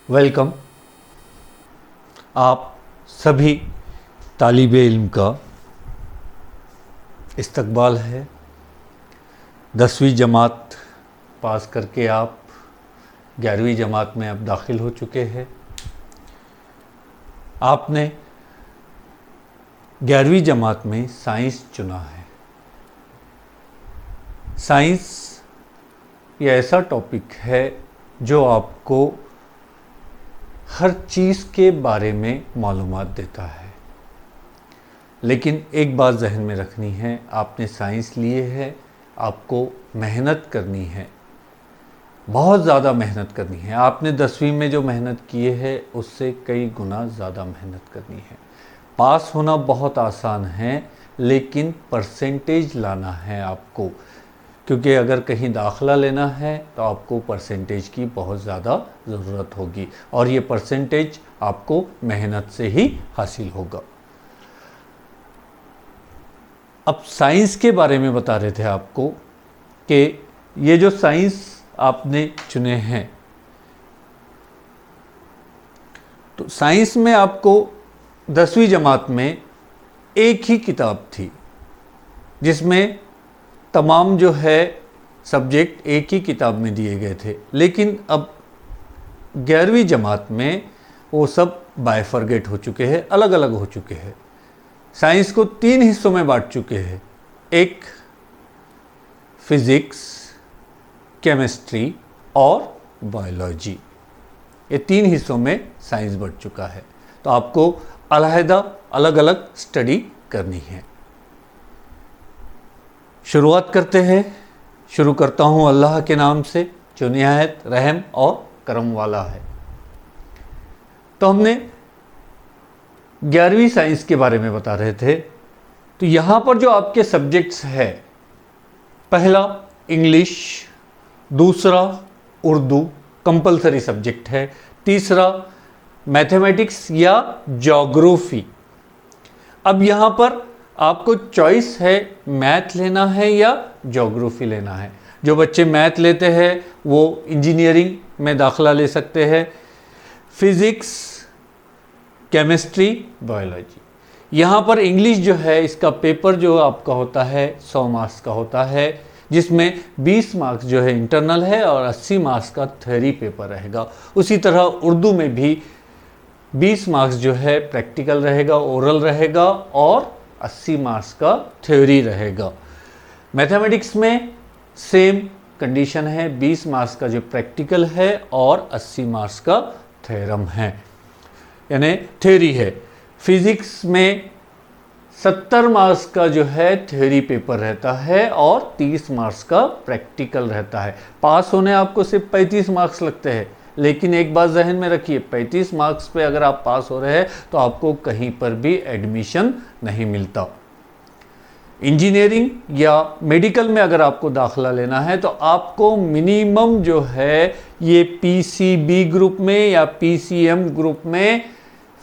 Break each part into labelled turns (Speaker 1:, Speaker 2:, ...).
Speaker 1: Welcome. आप सभी तालिबे इल्म का इस्तकबाल है। 10वीं जमात पास करके आप 11वीं जमात में अब दाखिल हो चुके हैं। आपने 11वीं जमात में साइंस चुना है। साइंस ये ऐसा टॉपिक है जो आपको हर चीज़ के बारे में मालूमात देता है, लेकिन एक बात जहन में रखनी है, आपने साइंस लिए है, आपको मेहनत करनी है, बहुत ज़्यादा मेहनत करनी है। आपने 10वीं में जो मेहनत किए है उससे कई गुना ज़्यादा मेहनत करनी है। पास होना बहुत आसान है, लेकिन परसेंटेज लाना है आपको, क्योंकि अगर कहीं दाखिला लेना है तो आपको परसेंटेज की बहुत ज़्यादा ज़रूरत होगी, और ये परसेंटेज आपको मेहनत से ही हासिल होगा। अब साइंस के बारे में बता रहे थे आपको कि ये जो साइंस आपने चुने हैं, तो साइंस में आपको 10वीं जमात में एक ही किताब थी जिसमें तमाम जो है सब्जेक्ट एक ही किताब में दिए गए थे, लेकिन अब 11वीं जमात में वो सब बायफरगेट हो चुके हैं, अलग अलग हो चुके हैं। साइंस को 3 हिस्सों में बांट चुके हैं। एक फिज़िक्स, केमिस्ट्री और बायोलॉजी, ये 3 हिस्सों में साइंस बंट चुका है। तो आपको अलहदा अलग अलग स्टडी करनी है। शुरुआत करते हैं। शुरू करता हूँ अल्लाह के नाम से जो निहायत रहम और करम वाला है। तो हमने 11वीं साइंस के बारे में बता रहे थे। तो यहाँ पर जो आपके सब्जेक्ट्स है, पहला इंग्लिश, दूसरा उर्दू कंपलसरी सब्जेक्ट है, तीसरा मैथमेटिक्स या ज्योग्राफी। अब यहाँ पर आपको चॉइस है मैथ लेना है या ज्योग्राफी लेना है। जो बच्चे मैथ लेते हैं वो इंजीनियरिंग में दाखिला ले सकते हैं। Physics, chemistry, biology. यहाँ पर इंग्लिश जो है, इसका पेपर जो आपका होता है 100 मार्क्स का होता है, जिसमें 20 मार्क्स जो है इंटरनल है और 80 मार्क्स का थ्योरी पेपर रहेगा। उसी तरह उर्दू में भी 20 मार्क्स जो है प्रैक्टिकल रहेगा, ओरल रहेगा, और 80 मार्क्स का थ्योरी रहेगा। मैथमेटिक्स में सेम कंडीशन है, 20 मार्क्स का जो प्रैक्टिकल है और 80 मार्क्स का थ्योरम है, यानी थ्योरी है। फिज़िक्स में 70 मार्क्स का जो है थ्योरी पेपर रहता है और 30 मार्क्स का प्रैक्टिकल रहता है। पास होने आपको सिर्फ 35 मार्क्स लगते हैं, लेकिन एक बात जहन में रखिए, 35 मार्क्स पे अगर आप पास हो रहे हैं तो आपको कहीं पर भी एडमिशन नहीं मिलता। इंजीनियरिंग या मेडिकल में अगर आपको दाखिला लेना है तो आपको मिनिमम जो है ये पीसीबी ग्रुप में या पीसीएम ग्रुप में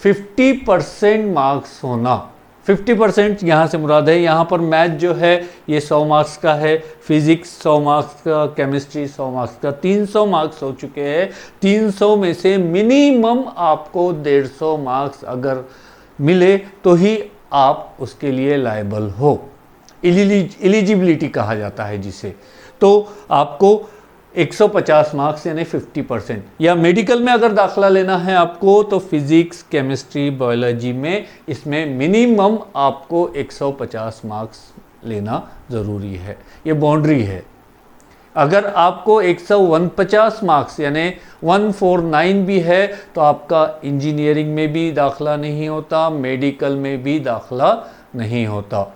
Speaker 1: 50% मार्क्स होना। 50% यहाँ से मुराद है, यहाँ पर मैथ जो है ये 100 मार्क्स का है, फिज़िक्स 100 मार्क्स का, केमिस्ट्री 100 मार्क्स का, 300 मार्क्स हो चुके हैं। 300 में से मिनिमम आपको 150 मार्क्स अगर मिले तो ही आप उसके लिए लायबल हो। एलिजिबिलिटी कहा जाता है जिसे। तो आपको 150 मार्क्स यानी 50%, या मेडिकल में अगर दाखिला लेना है आपको तो फिज़िक्स, केमिस्ट्री, बायोलॉजी में इसमें मिनिमम आपको 150 मार्क्स लेना ज़रूरी है, ये बाउंड्री है। अगर आपको 149 मार्क्स यानी 149 भी है तो आपका इंजीनियरिंग में भी दाखिला नहीं होता, मेडिकल में भी दाखिला नहीं होता।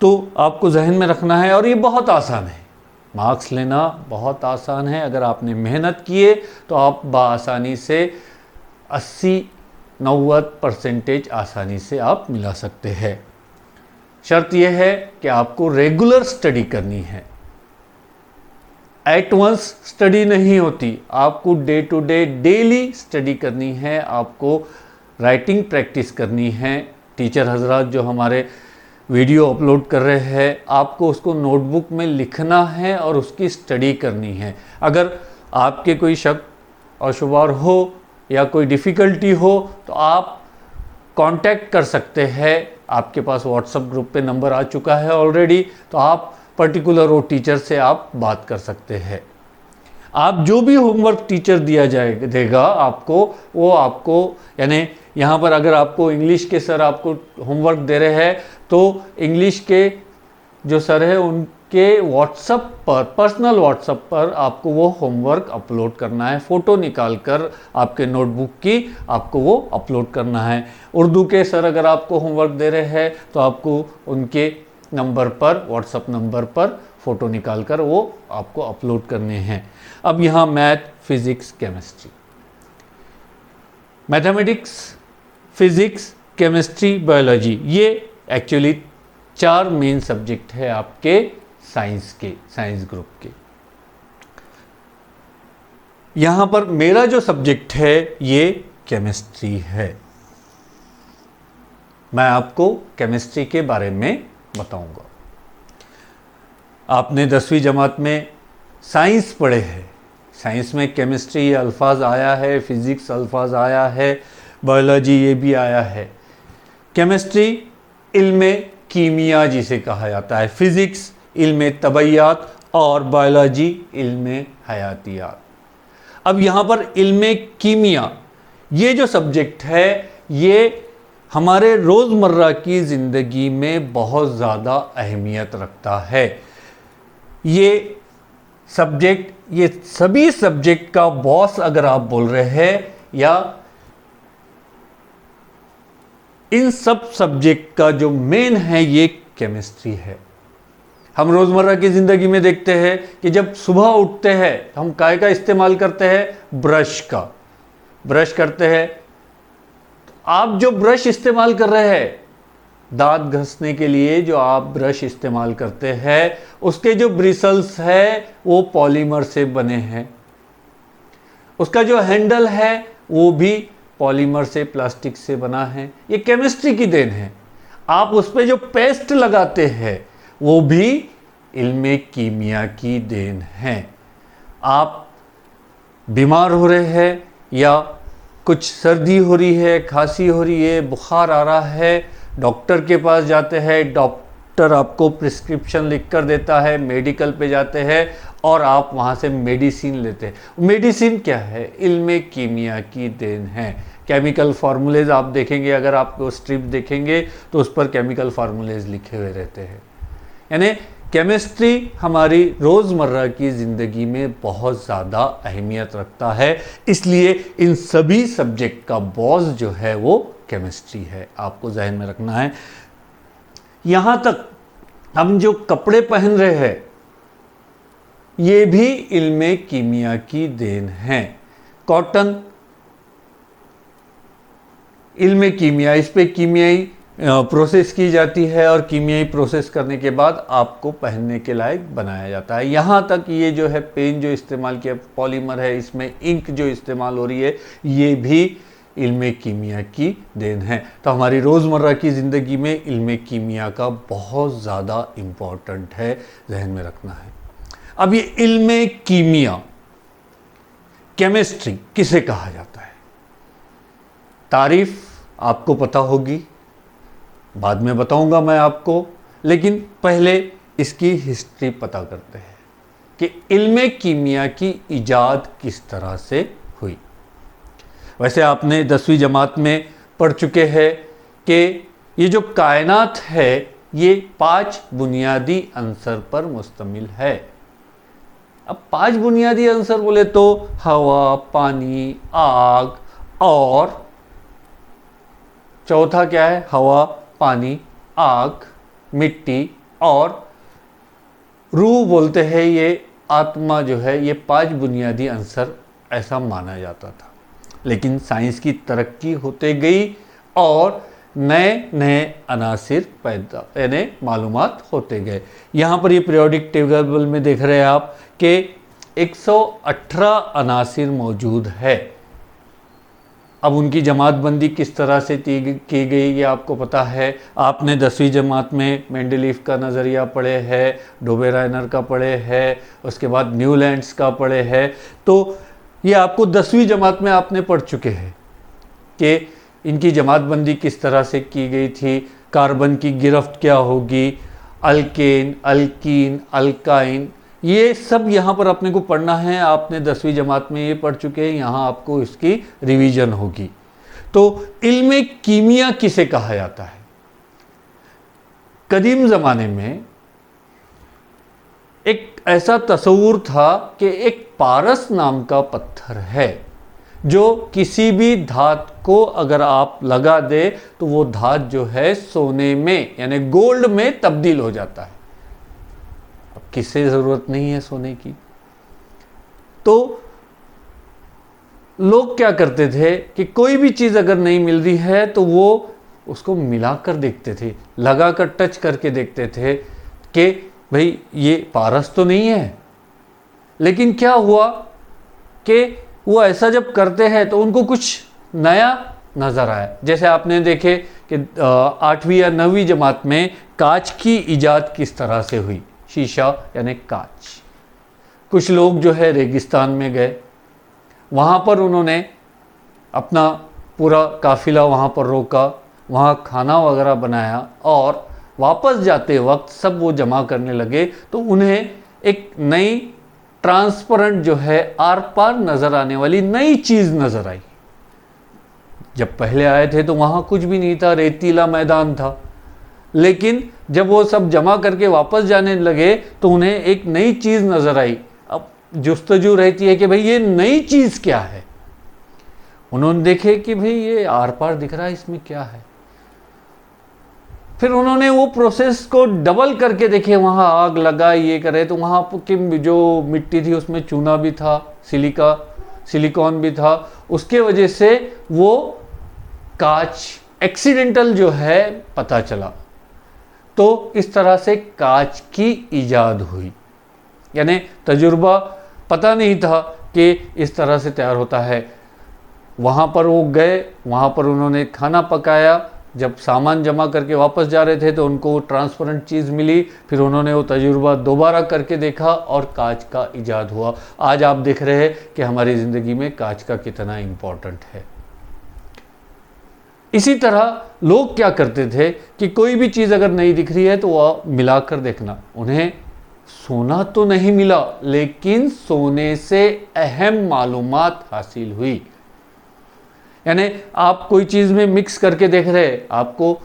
Speaker 1: तो आपको जहन में रखना है, और ये बहुत आसान है, मार्क्स लेना बहुत आसान है। अगर आपने मेहनत किए तो आप बआसानी से 80-90% आसानी से आप मिला सकते हैं। शर्त यह है कि आपको रेगुलर स्टडी करनी है, एट वंस स्टडी नहीं होती, आपको day to day daily study करनी है। आपको राइटिंग प्रैक्टिस करनी है। टीचर हजरात जो हमारे वीडियो अपलोड कर रहे हैं, आपको उसको नोटबुक में लिखना है और उसकी स्टडी करनी है। अगर आपके कोई शक अशुभार हो या कोई डिफ़िकल्टी हो तो आप कांटेक्ट कर सकते हैं। आपके पास व्हाट्सएप ग्रुप पे नंबर आ चुका है ऑलरेडी, तो आप पर्टिकुलर वो टीचर से आप बात कर सकते हैं। आप जो भी होमवर्क टीचर देगा आपको, वो आपको यानी यहाँ पर अगर आपको इंग्लिश के सर आपको होमवर्क दे रहे हैं तो इंग्लिश के जो सर है उनके व्हाट्सएप पर, पर्सनल व्हाट्सएप पर आपको वो होमवर्क अपलोड करना है। फ़ोटो निकाल कर आपके नोटबुक की आपको वो अपलोड करना है। उर्दू के सर अगर आपको होमवर्क दे रहे हैं तो आपको उनके नंबर पर, व्हाट्सएप नंबर पर फ़ोटो निकाल कर वो आपको अपलोड करने हैं। अब यहाँ math, physics, chemistry, mathematics, physics, chemistry, biology, ये एक्चुअली 4 मेन सब्जेक्ट है आपके साइंस ग्रुप के। यहाँ पर मेरा जो सब्जेक्ट है ये केमिस्ट्री है। मैं आपको केमिस्ट्री के बारे में बताऊंगा। आपने 10वीं जमात में साइंस पढ़े हैं। साइंस में केमिस्ट्री अल्फाज आया है, फिज़िक्स अल्फाज आया है, बायोलॉजी ये भी आया है। केमिस्ट्री इल्म कीमिया जिसे कहा जाता है, फिज़िक्स इल्म तबैयात और बायोलॉजी इल्म हयातियात। अब यहाँ पर इल्म कीमिया ये जो सब्जेक्ट है ये हमारे रोज़मर्रा की ज़िंदगी में बहुत ज़्यादा अहमियत रखता है। ये सब्जेक्ट, ये सभी सब्जेक्ट का बॉस अगर आप बोल रहे हैं, या इन सब सब्जेक्ट का जो मेन है ये केमिस्ट्री है। हम रोज़मर्रा की ज़िंदगी में देखते हैं कि जब सुबह उठते हैं तो हम काय का इस्तेमाल करते हैं, ब्रश का। ब्रश करते हैं, तो आप जो ब्रश इस्तेमाल कर रहे हैं, दांत घसने के लिए जो आप ब्रश इस्तेमाल करते हैं, उसके जो ब्रिसल्स है वो पॉलीमर से बने हैं। उसका जो हैंडल है वो भी पॉलीमर से, प्लास्टिक से बना है। ये केमिस्ट्री की देन है। आप उस पर जो पेस्ट लगाते हैं वो भी इल्म कीमिया की देन है। आप बीमार हो रहे हैं या कुछ सर्दी हो रही है, खांसी हो रही है, बुखार आ रहा है, डॉक्टर के पास जाते हैं, डॉक्टर आपको प्रिस्क्रिप्शन लिख कर देता है, मेडिकल पे जाते हैं और आप वहाँ से मेडिसिन लेते हैं। मेडिसिन क्या है? इल्म कीमिया की देन है। केमिकल फार्मूलेज आप देखेंगे, अगर आप वो स्ट्रिप देखेंगे तो उस पर केमिकल फार्मूलेज लिखे हुए रहते हैं। यानी केमिस्ट्री हमारी रोज़मर्रा की ज़िंदगी में बहुत ज़्यादा अहमियत रखता है, इसलिए इन सभी सब्जेक्ट का बॉस जो है वो केमिस्ट्री है। आपको जहन में रखना है। यहाँ तक हम जो कपड़े पहन रहे हैं ये भी इल्म कीमिया की देन है। कॉटन इल्म कीमिया, इस पे कीमियाई प्रोसेस की जाती है और कीमियाई प्रोसेस करने के बाद आपको पहनने के लायक बनाया जाता है। यहाँ तक ये जो है पेन जो इस्तेमाल किया, पॉलीमर है, इसमें इंक जो इस्तेमाल हो रही है, ये भी इल्म कीमिया की देन है। तो हमारी रोज़मर्रा की ज़िंदगी में इल्म कीमिया का बहुत ज़्यादा इम्पोर्टेंट है, जहन में रखना है। अब ये इल्म कीमिया, केमिस्ट्री किसे कहा जाता है? तारीफ आपको पता होगी, बाद में बताऊंगा मैं आपको, लेकिन पहले इसकी हिस्ट्री पता करते हैं कि इल्म कीमिया की इजाद किस तरह से हुई। वैसे आपने 10वीं जमात में पढ़ चुके हैं कि ये जो कायनात है ये 5 बुनियादी अंसर पर मुश्तमिल है। अब 5 बुनियादी अंसर बोले तो हवा, पानी, आग और चौथा क्या है? हवा, पानी, आग, मिट्टी और रूह बोलते हैं। ये आत्मा जो है, ये 5 बुनियादी अंसर ऐसा माना जाता था। लेकिन साइंस की तरक्की होते गई और नए नए अनासिर पैदा यानी मालूमात होते गए। यहाँ पर ये पीरियोडिक टेबल में देख रहे हैं आप कि 118 अनासिर मौजूद है। अब उनकी जमातबंदी किस तरह से की गई ये आपको पता है। आपने 10वीं जमात में मेंडलीफ का नज़रिया पढ़े हैं, डोबेराइनर का पढ़े हैं, उसके बाद न्यूलैंड्स का पढ़े हैं। तो ये आपको 10वीं जमात में आपने पढ़ चुके हैं कि इनकी जमातबंदी किस तरह से की गई थी, कार्बन की गिरफ्त क्या होगी, अल्केन, अल्कीन, अल्काइन, ये सब यहाँ पर अपने को पढ़ना है। आपने 10वीं जमात में ये पढ़ चुके हैं, यहाँ आपको इसकी रिवीजन होगी। तो इल्म कीमिया किसे कहा जाता है? कदीम ज़माने में एक ऐसा तस्वुर था कि एक पारस नाम का पत्थर है जो किसी भी धात को अगर आप लगा दे तो वो धात जो है सोने में यानी गोल्ड में तब्दील हो जाता है। अब किसे ज़रूरत नहीं है सोने की, तो लोग क्या करते थे कि कोई भी चीज़ अगर नहीं मिल रही है तो वो उसको मिलाकर देखते थे, लगाकर टच करके देखते थे कि भाई ये पारस तो नहीं है। लेकिन क्या हुआ कि वो ऐसा जब करते हैं तो उनको कुछ नया नज़र आया। जैसे आपने देखे कि 8वीं या 9वीं जमात में कांच की इजाद किस तरह से हुई, शीशा यानी कांच। कुछ लोग जो है रेगिस्तान में गए, वहाँ पर उन्होंने अपना पूरा काफिला वहाँ पर रोका, वहाँ खाना वगैरह बनाया और वापस जाते वक्त सब वो जमा करने लगे तो उन्हें एक नई ट्रांसपेरेंट जो है आर पार नज़र आने वाली नई चीज़ नज़र आई। जब पहले आए थे तो वहाँ कुछ भी नहीं था, रेतीला मैदान था। लेकिन जब वो सब जमा करके वापस जाने लगे तो उन्हें एक नई चीज़ नज़र आई। अब जुस्तजू रहती है कि भाई ये नई चीज़ क्या है। उन्होंने देखे कि भाई ये आर पार दिख रहा है, इसमें क्या है। फिर उन्होंने वो प्रोसेस को डबल करके देखे, वहाँ आग लगा, ये करे तो वहाँ की जो मिट्टी थी उसमें चूना भी था, सिलिकॉन भी था। उसके वजह से वो कांच एक्सीडेंटल जो है पता चला। तो इस तरह से कांच की इजाद हुई। यानी तजुर्बा पता नहीं था कि इस तरह से तैयार होता है। वहाँ पर वो गए, वहाँ पर उन्होंने खाना पकाया। जब सामान जमा करके वापस जा रहे थे तो उनको ट्रांसपेरेंट चीज़ मिली। फिर उन्होंने वो तजुर्बा दोबारा करके देखा और कांच का इजाद हुआ। आज आप देख रहे हैं कि हमारी ज़िंदगी में कांच का कितना इम्पोर्टेंट है। इसी तरह लोग क्या करते थे कि कोई भी चीज़ अगर नहीं दिख रही है तो वह मिलाकर देखना। उन्हें सोना तो नहीं मिला लेकिन सोने से अहम मालूमात हासिल हुई। यानी आप कोई चीज़ में मिक्स करके देख रहे हैं, आपको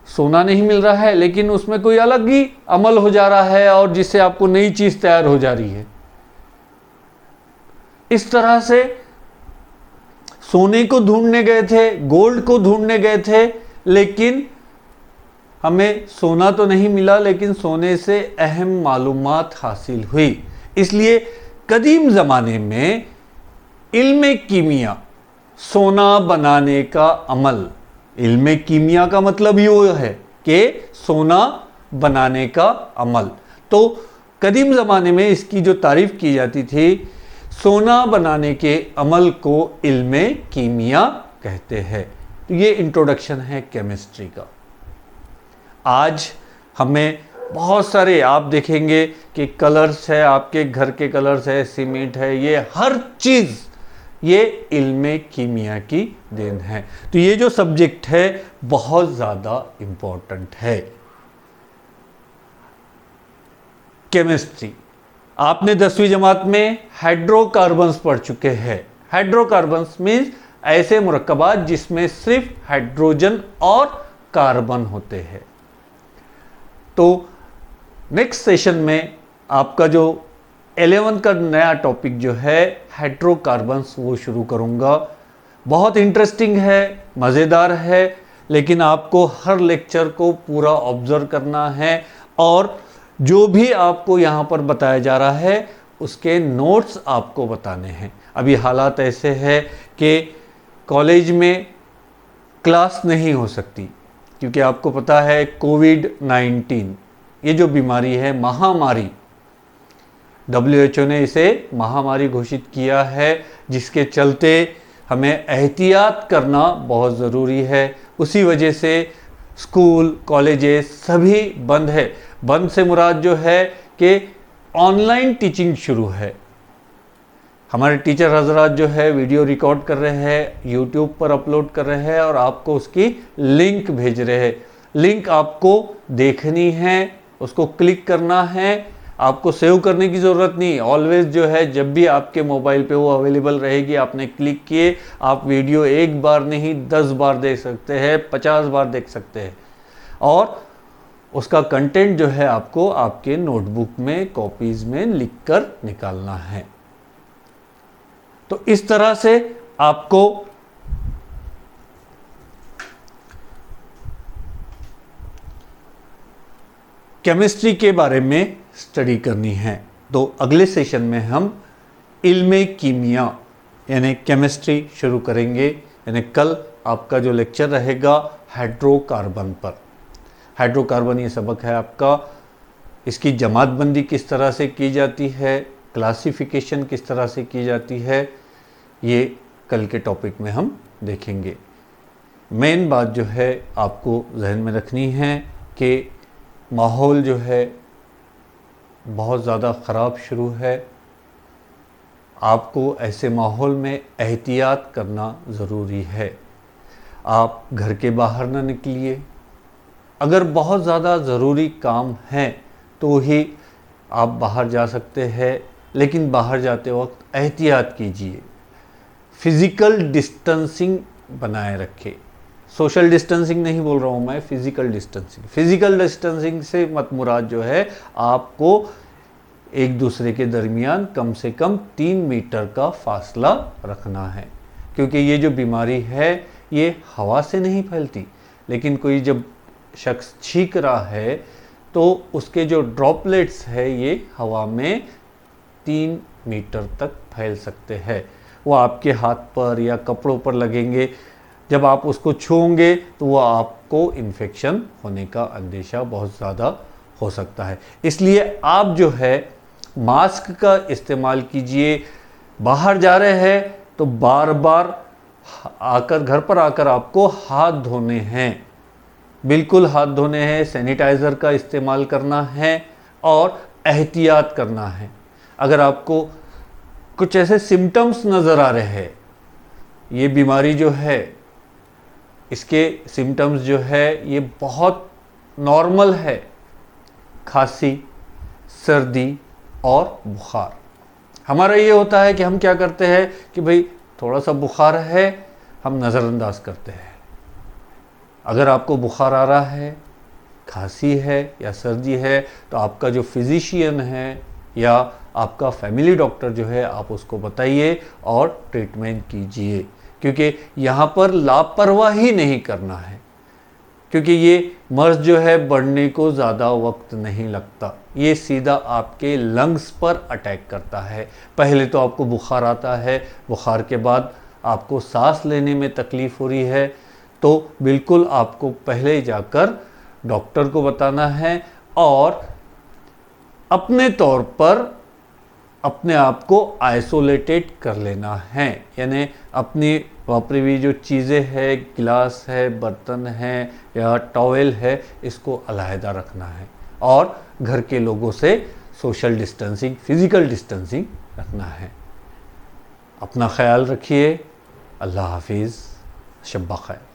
Speaker 1: सोना नहीं मिल रहा है लेकिन उसमें कोई अलग ही अमल हो जा रहा है और जिससे आपको नई चीज़ तैयार हो जा रही है। इस तरह से सोने को ढूंढने गए थे, गोल्ड को ढूंढने गए थे, लेकिन हमें सोना तो नहीं मिला लेकिन सोने से अहम मालूमात हासिल हुई। इसलिए कदीम ज़माने में इल्म कीमिया, सोना बनाने का अमल, इल्म कीमिया का मतलब ये है कि सोना बनाने का अमल। तो कदीम ज़माने में इसकी जो तारीफ़ की जाती थी, सोना बनाने के अमल को इल्म कीमिया कहते हैं। तो ये इंट्रोडक्शन है केमिस्ट्री का। आज हमें बहुत सारे आप देखेंगे कि कलर्स है, आपके घर के कलर्स है, सीमेंट है, ये हर चीज़ ये इल्म कीमिया की देन है। तो ये जो सब्जेक्ट है बहुत ज़्यादा इम्पोर्टेंट है। केमिस्ट्री आपने 10वीं जमात में हाइड्रोकार्बन्स पढ़ चुके हैं। हाइड्रोकार्बन्स मीन्स ऐसे मुरक्कबात जिसमें सिर्फ हाइड्रोजन और कार्बन होते हैं। तो नेक्स्ट सेशन में आपका जो 11 का नया टॉपिक जो है हाइड्रोकार्बन्स वो शुरू करूँगा। बहुत इंटरेस्टिंग है, मज़ेदार है, लेकिन आपको हर लेक्चर को पूरा ऑब्ज़र्व करना है और जो भी आपको यहाँ पर बताया जा रहा है उसके नोट्स आपको बताने हैं। अभी हालात ऐसे है कि कॉलेज क्लास नहीं हो सकती क्योंकि आपको पता है कोविड-19 ये जो बीमारी है, महामारी, WHO ने इसे महामारी घोषित किया है, जिसके चलते हमें एहतियात करना बहुत ज़रूरी है। उसी वजह से स्कूल, कॉलेजेस सभी बंद है। बंद से मुराद जो है कि ऑनलाइन टीचिंग शुरू है। हमारे टीचर हजरात जो है वीडियो रिकॉर्ड कर रहे हैं, यूट्यूब पर अपलोड कर रहे हैं और आपको उसकी लिंक भेज रहे हैं। लिंक आपको देखनी है, उसको क्लिक करना है, आपको सेव करने की ज़रूरत नहीं। ऑलवेज जो है जब भी आपके मोबाइल पे वो अवेलेबल रहेगी, आपने क्लिक किए, आप वीडियो एक बार नहीं 10 बार देख सकते हैं, 50 बार देख सकते हैं। और उसका कंटेंट जो है आपको आपके नोटबुक में, कॉपीज़ में लिख कर निकालना है। तो इस तरह से आपको केमिस्ट्री के बारे में स्टडी करनी है। तो अगले सेशन में हम इल्मे कीमिया यानी केमिस्ट्री शुरू करेंगे। यानी कल आपका जो लेक्चर रहेगा हाइड्रोकार्बन पर। हाइड्रोकार्बन ये सबक है आपका, इसकी जमातबंदी किस तरह से की जाती है, क्लासिफिकेशन किस तरह से की जाती है, ये कल के टॉपिक में हम देखेंगे। मेन बात जो है आपको जहन में रखनी है कि माहौल जो है बहुत ज़्यादा ख़राब शुरू है। आपको ऐसे माहौल में एहतियात करना ज़रूरी है। आप घर के बाहर ना निकलिए। अगर बहुत ज़्यादा ज़रूरी काम है तो ही आप बाहर जा सकते हैं, लेकिन बाहर जाते वक्त एहतियात कीजिए। फिज़िकल डिस्टेंसिंग बनाए रखें। सोशल डिस्टेंसिंग नहीं बोल रहा हूँ मैं, फिज़िकल डिस्टेंसिंग। फिज़िकल डिस्टेंसिंग से मत मुराद जो है आपको एक दूसरे के दरमियान कम से कम 3 मीटर का फासला रखना है। क्योंकि ये जो बीमारी है ये हवा से नहीं फैलती, लेकिन कोई जब शख्स छींक रहा है तो उसके जो ड्रॉपलेट्स है ये हवा में 3 मीटर तक फैल सकते हैं। वो आपके हाथ पर या कपड़ों पर लगेंगे, जब आप उसको छूओगे तो वो आपको इन्फेक्शन होने का अंदेशा बहुत ज़्यादा हो सकता है। इसलिए आप जो है मास्क का इस्तेमाल कीजिए। बाहर जा रहे हैं तो बार बार आकर, घर पर आकर आपको हाथ धोने हैं, बिल्कुल हाथ धोने हैं, सैनिटाइज़र का इस्तेमाल करना है और एहतियात करना है। अगर आपको कुछ ऐसे सिम्टम्स नज़र आ रहे हैं, ये बीमारी जो है इसके सिम्टम्स जो है ये बहुत नॉर्मल है, खांसी, सर्दी और बुखार। हमारा ये होता है कि हम क्या करते हैं कि भाई थोड़ा सा बुखार है, हम नज़रअंदाज करते हैं। अगर आपको बुखार आ रहा है, खांसी है या सर्दी है तो आपका जो फिजिशियन है या आपका फैमिली डॉक्टर जो है आप उसको बताइए और ट्रीटमेंट कीजिए। क्योंकि यहाँ पर लापरवाही नहीं करना है, क्योंकि ये मर्ज जो है बढ़ने को ज़्यादा वक्त नहीं लगता, ये सीधा आपके लंग्स पर अटैक करता है। पहले तो आपको बुखार आता है, बुखार के बाद आपको सांस लेने में तकलीफ़ हो रही है, तो बिल्कुल आपको पहले जाकर डॉक्टर को बताना है और अपने तौर पर अपने आप को आइसोलेटेड कर लेना है। यानी अपनी वापरी हुई जो चीज़ें हैं, गिलास है, बर्तन है या टॉवेल है, इसको अलहदा रखना है और घर के लोगों से सोशल डिस्टेंसिंग, फिज़िकल डिस्टेंसिंग रखना है। अपना ख्याल रखिए। अल्लाह हाफिज़। शब्बा खैर।